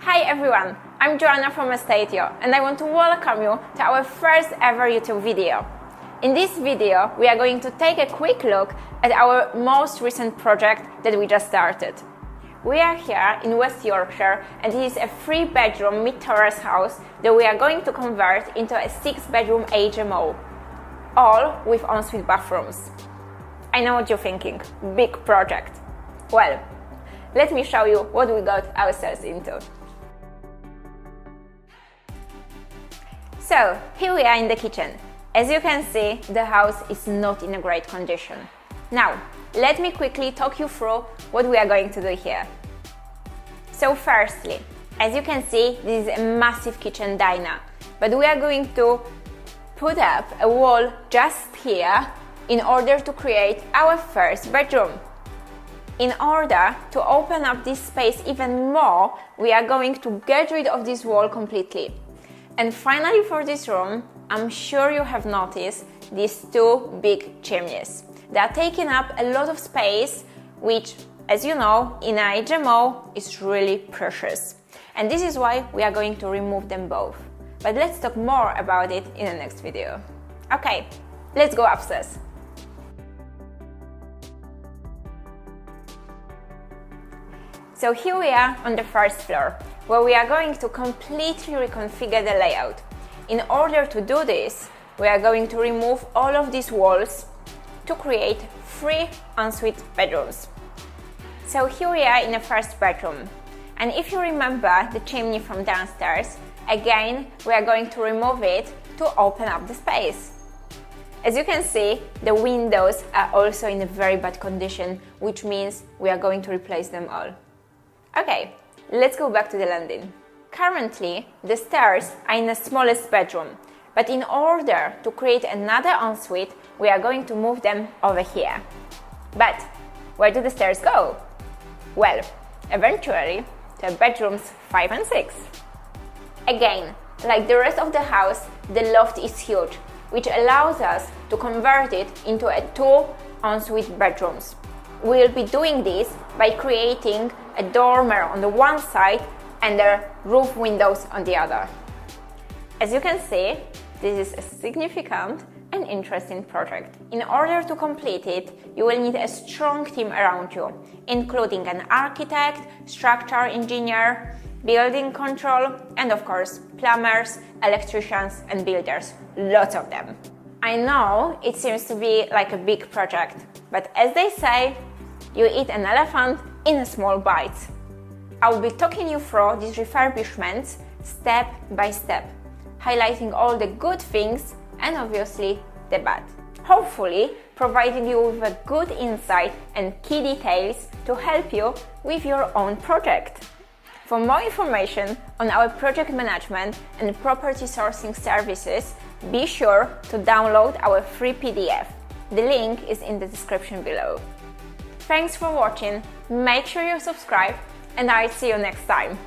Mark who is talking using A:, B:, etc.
A: Hi everyone, I'm Joanna from Estatio and I want to welcome you to our first ever YouTube video. In this video, we are going to take a quick look at our most recent project that we just started. We are here in West Yorkshire and it is a 3-bedroom mid-terrace house that we are going to convert into a 6-bedroom HMO, all with ensuite bathrooms. I know what you're thinking, big project. Well, let me show you what we got ourselves into. So, here we are in the kitchen. As you can see, the house is not in a great condition. Now, let me quickly talk you through what we are going to do here. So firstly, as you can see, this is a massive kitchen diner, but we are going to put up a wall just here in order to create our first bedroom. In order to open up this space even more, we are going to get rid of this wall completely. And finally, for this room, I'm sure you have noticed these 2 big chimneys. They are taking up a lot of space, which, as you know, in a HMO is really precious. And this is why we are going to remove them both. But let's talk more about it in the next video. Okay, let's go upstairs. So here we are on the first floor, where we are going to completely reconfigure the layout. In order to do this, we are going to remove all of these walls to create 3 ensuite bedrooms. So here we are in the first bedroom. And if you remember the chimney from downstairs, again, we are going to remove it to open up the space. As you can see, the windows are also in a very bad condition, which means we are going to replace them all. Okay, let's go back to the landing. Currently, the stairs are in the smallest bedroom, but in order to create another ensuite, we are going to move them over here. But where do the stairs go? Well, eventually, to bedrooms 5 and 6. Again, like the rest of the house, the loft is huge, which allows us to convert it into 2 ensuite bedrooms. We'll be doing this by creating a dormer on the one side and the roof windows on the other. As you can see, this is a significant and interesting project. In order to complete it, you will need a strong team around you, including an architect, structural engineer, building control, and of course, plumbers, electricians, and builders. Lots of them. I know it seems to be like a big project, but as they say, you eat an elephant in small bites. I will be talking you through these refurbishments step by step, highlighting all the good things and obviously the bad. Hopefully, providing you with a good insight and key details to help you with your own project. For more information on our project management and property sourcing services, be sure to download our free PDF. The link is in the description below. Thanks for watching, make sure you subscribe, and I'll see you next time.